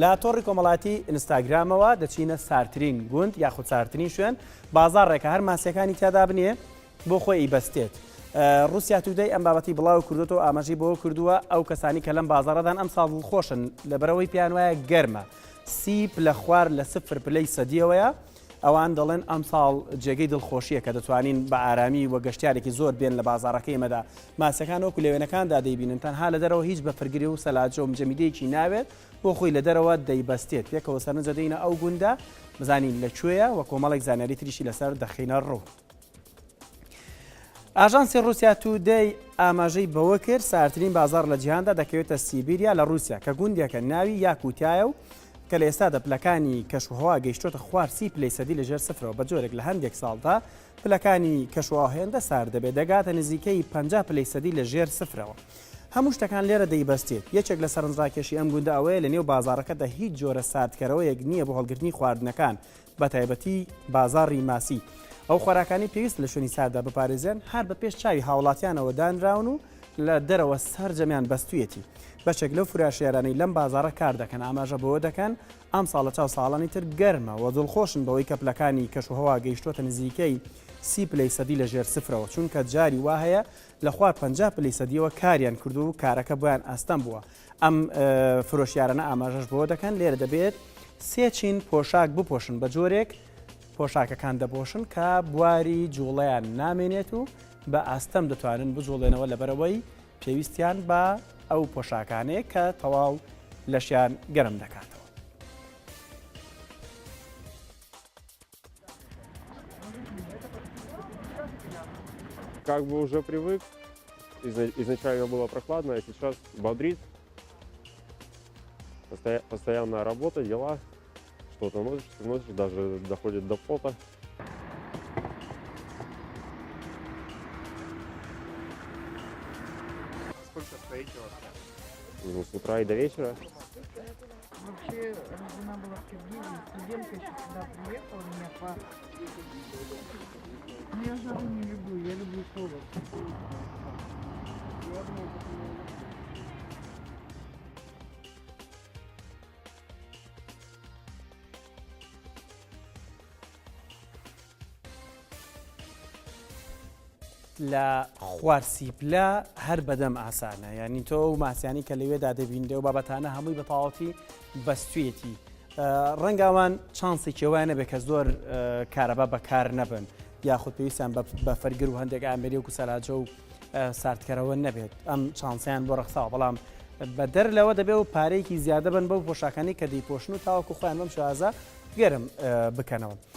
لا تۆڕی کۆمەڵاتی ئینستاگرامەوە دەچینە سارترین گوند یاخود سارترین شوێن بازاڕێکە هەر ماسیەکانی تیادا بنێ بۆ خۆی ئیبەستێت. رووسیا تودەی ئەم بابەتی بڵاو کردوەوە ئاماژەی بۆ کردووە ئەو کەسانی کە لەم بازاڕدان ئەم ساڵ خۆشن لەبەرەوەی پیان وایە گەرمە سیپ لە خوار لە سفر پلەی سەدیەوەیە ئەوان دەڵێن ئەم ساڵ جێگەی دڵخۆشیە کە دەتوانین بە ئارامی وە گەشتیارێکی زۆر بێن لە بازاڕەکەی مەدا ماسەکان وەکو لەوێنەکاندا دەیبینن تەنها لە دەرەوە هیچ بە فرگری و سەلاجە و مجەمیدەیەکی ناوێت بۆ خۆی لە دەرەوە دەیبەستێت پێکەوە سەرنجە دەینە ئەو گوندە بزانین لەکوێیە وە کۆمەڵێک زانیاری تریشی لەسەر دەخینە ڕوو. ئاژانسی رووسیا تودەی ئاماژەی بەوە کرد سارترین بازار لە جیهاندا دەکەوێتە سیبیریا لە رووسیا کە گوندێکە ناوی یاکوتایە و کە لە ئێستادا پلەکانی کەشوهەوا گەیشتۆتە خوار سی پلەی سەدی لەژێر سفرەوە بە جۆرێک لە هەندێک ساڵدا پلەکانی کەشوهەوا هێندە سار دەبێت دەگاتە نزیکەی 50 پلەی سەدی لە ژێر سفرەوە. هەموو شتەکان لێرە دەیبەستێت. یەکێک لە سەرنجڕاکێشی ئەم گوندە ئەوەیە لە نێو بازاڕەکەدا هیچ جۆرە ساردکەرەوەیەک نییە بۆ هەڵگرتنی خواردنەکان بە تایبەتی بازاڕی ماسی. ئەو خۆراکانی پێویست لە شوێنی ساردا بپارێزێن هەر بە پێش چاوی هاوڵاتیانەوە دانراون و لە دەرەوە سەرجەمیان بەستویەتی. بەشێک لەو فراشێرانەی لەم بازاڕە کار دەکەن ئاماژە بەوە دەکەن ئەم ساڵە چاو ساڵانی تر گەرمە و دڵخۆشن بەوەی کە پلەکانی کەشوهەوا گەیشتۆتە نزیکەی سی پلەی سەدی لە ژێر سفرەوە چونکە جاری وا هەیە لە خوار 50 پلەی سەدیەوە کاریان کردو و کارەکە بۆیان ئاستەم بووە. ئەم فرۆشیارانە ئاماژەش بەوە دەکەن لێرە دەبێت سێ چین پۆشاک بپۆشن بە جۆرێک پۆشاکەکان دەپۆشن کە بواری جوڵەیان نامێنێت و بە ئاستەم دەتوانن بجوڵێنەوە لەبەرەوەی پێویستیان بە ئەو پۆشاکانەیە کە تەواو لەشیان گەرم دەکاتەوە. Как бы уже привык, изначально было прохладно, а сейчас бодрит. Постоянная работа, дела, что-то носишь, даже доходит до пота. Сколько стоите вообще? Ну, с утра и до вечера. Вообще рождена была в Киргизии, студентка еще сюда приехала, меня по... Но я жару не люблю, я люблю холод. لە خوارسیپلە هەر بەدەم ئاسانە یعنی تۆ و ماسیانی کە لەوێدا دەبیندێ و بابەتانە هەمووی بە تەواوەتی بەستوێتی ڕەنگاوان چانسێکیوانە بێ کە زۆر کارەبا بەکار نەبن یاخود پێویستیان بە فەرگر و هەندێک ئامێری و سەلاجە و ساردکەرەوە نەبێت ئەم چانسیان بۆ ڕەخساوە بەڵام بە دەر لەوە دەبێت و پارەیەکی زیادە بن بەو پۆشاکانی کە دەیپۆشن و تاوەکو خۆیان بەم شازە گەرم بکەنەوە.